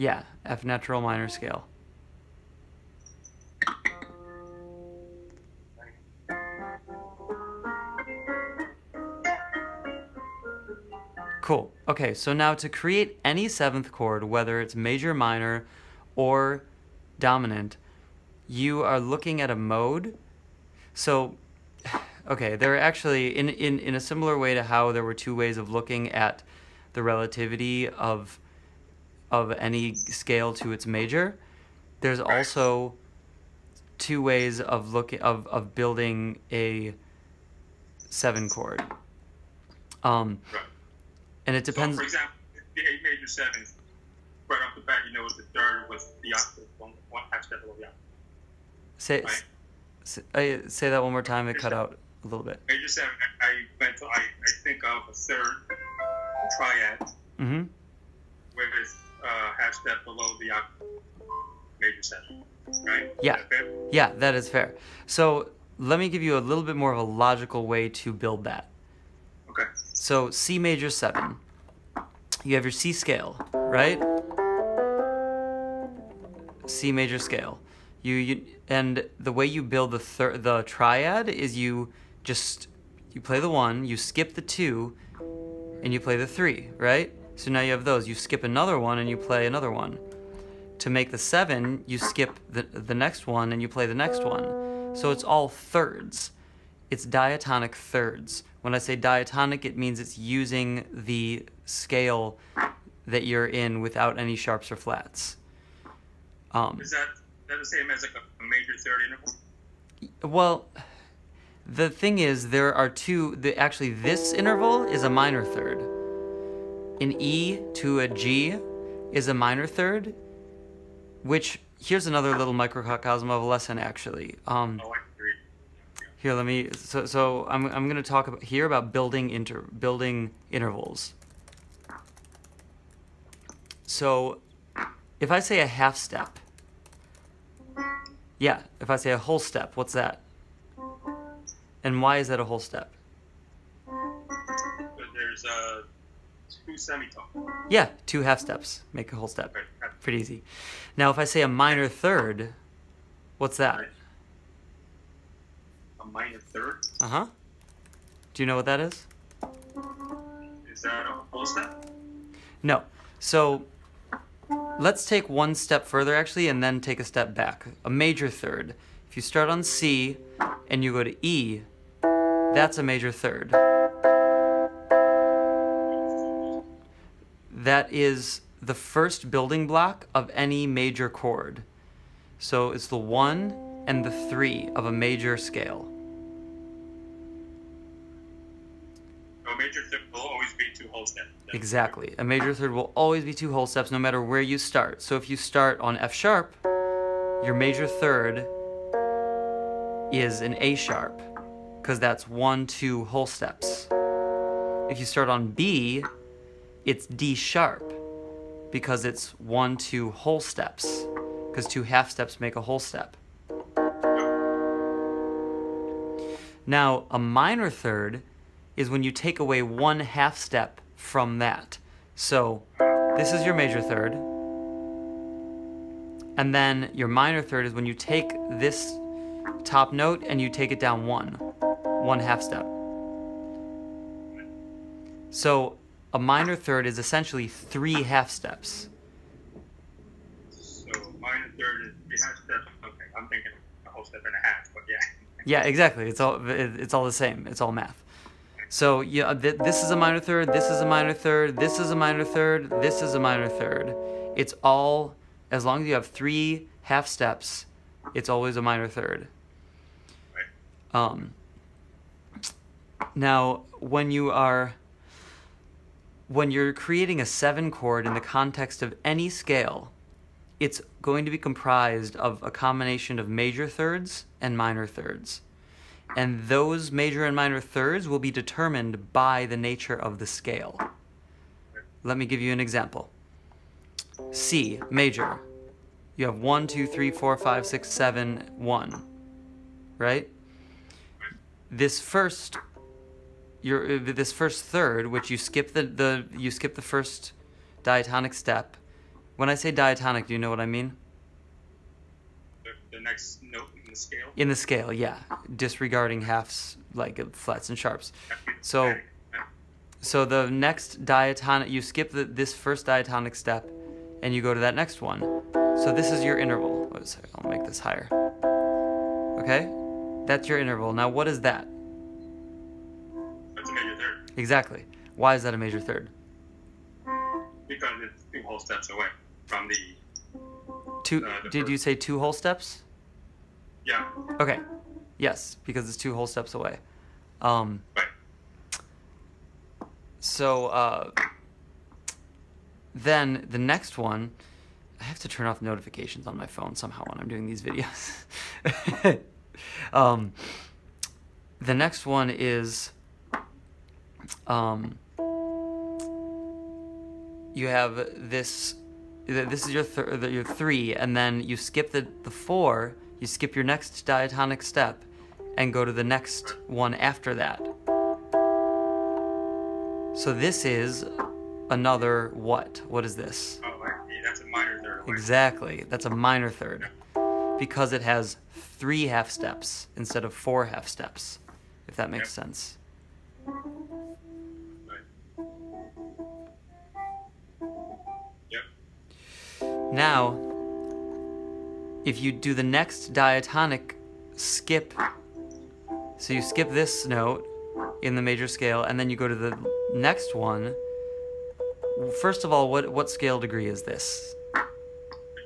Yeah, F natural minor scale. Cool. Okay, so now to create any seventh chord, whether it's major, minor, or dominant, you are looking at a mode. So, okay, there are actually, in a similar way to how there were two ways of looking at the relativity of any scale to its major, there's also two ways of building a seven chord. Right. And it depends. So, for example, the A major seventh, right off the bat, you know the third was the octave, one half step below the octave. Say that one more time. It cut out a little bit. Major seven, I think of a third triad with half step below the octave, major seven, right? Yeah. Is that fair? Yeah, that is fair. So let me give you a little bit more of a logical way to build that. Okay. So C major 7, you have your C scale, right? C major scale. And the way you build the triad is you play the 1, you skip the 2, and you play the 3, right? So now you have those. You skip another 1 and you play another 1. To make the 7, you skip the next one and you play the next one. So it's all thirds. It's diatonic thirds. When I say diatonic, it means it's using the scale that you're in without any sharps or flats. Is that the same as like a major third interval? Well, the thing is, there are two. Actually, this interval is a minor third. An E to a G is a minor third, which, here's another little microcosm of a lesson, actually. Here, let me. So I'm going to talk about building intervals. So, if I say a half step, yeah. If I say a whole step, what's that? And why is that a whole step? There's two semitones. Yeah, 2 half steps make a whole step. Right. Pretty easy. Now, if I say a minor third, what's that? Right. A minor third? Uh-huh. Do you know what that is? Is that a whole step? No. So, let's take one step further, actually, and then take a step back. A major third. If you start on C and you go to E, that's a major third. That is the first building block of any major chord. So it's the 1 and the 3 of a major scale. A major third will always be 2 whole steps. Exactly. A major third will always be 2 whole steps no matter where you start. So if you start on F sharp, your major third is an A sharp, because that's 1, 2 whole steps. If you start on B, it's D sharp, because it's 1, 2 whole steps, because 2 half steps make a whole step. Now, a minor third is when you take away 1 half step from that. So, this is your major third, and then your minor third is when you take this top note and you take it down 1 half step. So, a minor third is essentially 3 half steps. So minor third is 3 half steps. Okay, I'm thinking a whole step and a half, but yeah. Yeah, exactly. It's all the same. It's all math. So yeah, this is a minor third. This is a minor third. This is a minor third. This is a minor third. It's all, as long as you have 3 half steps, it's always a minor third. Right. Now, when you're creating a 7 chord in the context of any scale, it's going to be comprised of a combination of major thirds and minor thirds. And those major and minor thirds will be determined by the nature of the scale. Let me give you an example. C, major. You have 1, 2, 3, 4, 5, 6, 7, 1. Right? This first third, which you skip the first diatonic step, When I say diatonic, do you know what I mean? The next note in the scale? In the scale, yeah. Disregarding halves, like flats and sharps. So the next diatonic, you skip this first diatonic step, and you go to that next one. So this is your interval. Oh, sorry, I'll make this higher. Okay? That's your interval. Now what is that? That's a major third. Exactly. Why is that a major third? Because it's 2 whole steps away from the... Did you say 2 whole steps? Yeah. Okay. Yes, because it's 2 whole steps away. Right. So, then the next one, I have to turn off notifications on my phone somehow when I'm doing these videos. The next one is, you have this is your 3, and then you skip the 4, you skip your next diatonic step, and go to the next one after that. So this is another what? What is this? Oh, I see. That's a minor third. Exactly. That's a minor third. Because it has 3 half steps instead of 4 half steps, if that makes sense. Right. Yep. Now, if you do the next diatonic skip, so you skip this note in the major scale, and then you go to the next one. First of all, what scale degree is this?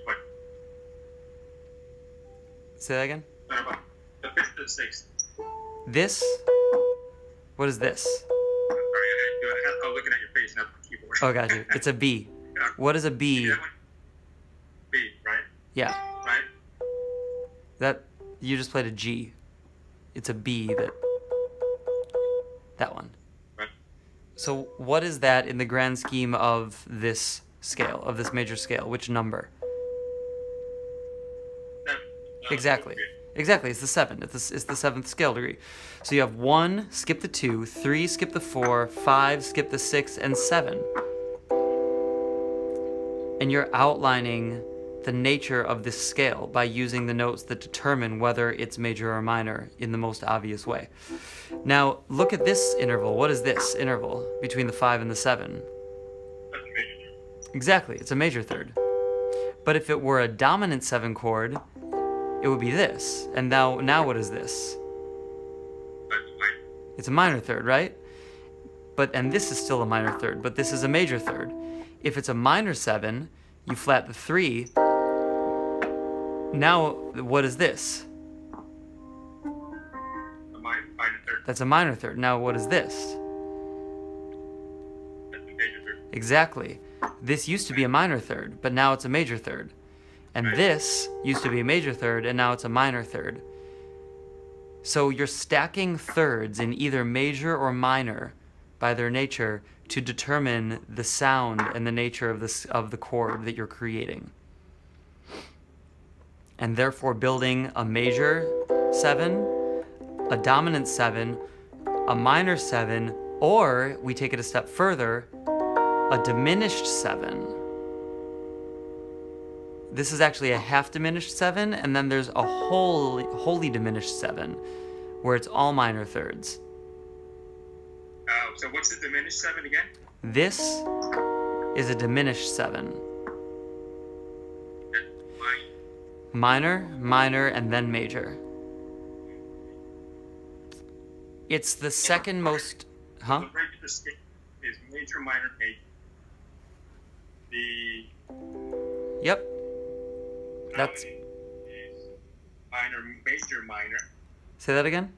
What? Say that again? The 5th and 6th. This? What is this? I'm looking at your face, not the keyboard. Oh, got you. It's a B. What is a B? B, right? Yeah. Right? That you just played a G. It's a B that one. Right. So what is that in the grand scheme of this scale, of this major scale? Which number? 7. Exactly. Exactly. It's the 7. It's the 7th scale degree. So you have 1, skip the 2, 3, skip the 4, 5, skip the 6, and 7. And you're outlining the nature of this scale by using the notes that determine whether it's major or minor in the most obvious way. Now, look at this interval. What is this interval between the 5 and the 7? That's a major third. Exactly, it's a major third. But if it were a dominant 7 chord, it would be this. And now what is this? That's minor. It's a minor third, right? And this is still a minor third, but this is a major third. If it's a minor 7, you flat the 3. Now, what is this? A minor third. That's a minor third. Now, what is this? That's a major third. Exactly. This used to be a minor third, but now it's a major third. And this used to be a major third, and now it's a minor third. So you're stacking thirds in either major or minor by their nature to determine the sound and the nature of the chord that you're creating. And therefore building a major 7, a dominant 7, a minor 7, or we take it a step further, a diminished 7. This is actually a half diminished 7, and then there's a wholly diminished 7, where it's all minor thirds. So what's the diminished 7 again? This is a diminished 7. Minor, minor, and then major. It's the second most... Huh? The regular scale is major, minor, major. The Yep. That's... is minor, major, minor. Say that again?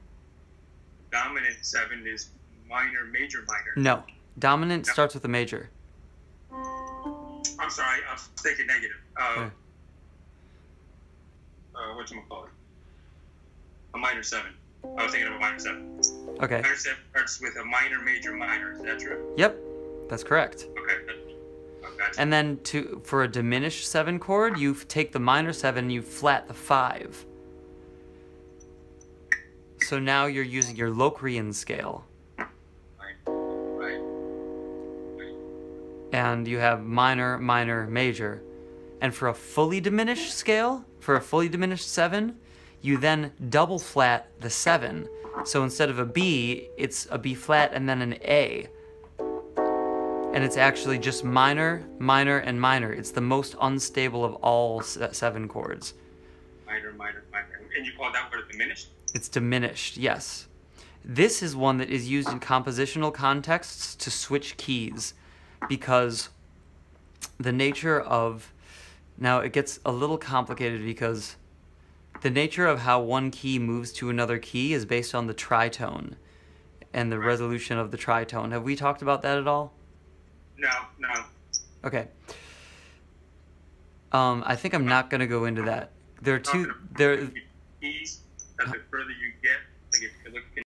Dominant 7 is minor, major, minor. No. Dominant starts with a major. I'm sorry, I was thinking negative. Whatchamacallit? A minor 7. I was thinking of a minor 7. Okay. Minor 7 starts with a minor, major, minor. Is that true? Yep. That's correct. Okay. Gotcha. And then for a diminished 7 chord, you take the minor 7, you flat the 5. So now you're using your Locrian scale. Right. And you have minor, minor, major. And for a fully diminished scale, for a fully diminished 7, you then double flat the 7. So instead of a B, it's a B flat and then an A. And it's actually just minor, minor, and minor. It's the most unstable of all 7 chords. Minor, minor, minor. And you call that word diminished? It's diminished, yes. This is one that is used in compositional contexts to switch keys, because the nature of... Now, it gets a little complicated because the nature of how one key moves to another key is based on the tritone and the resolution of the tritone. Have we talked about that at all? No. Okay. I think I'm not going to go into that. There are two... Keys, that the further you get, like if you look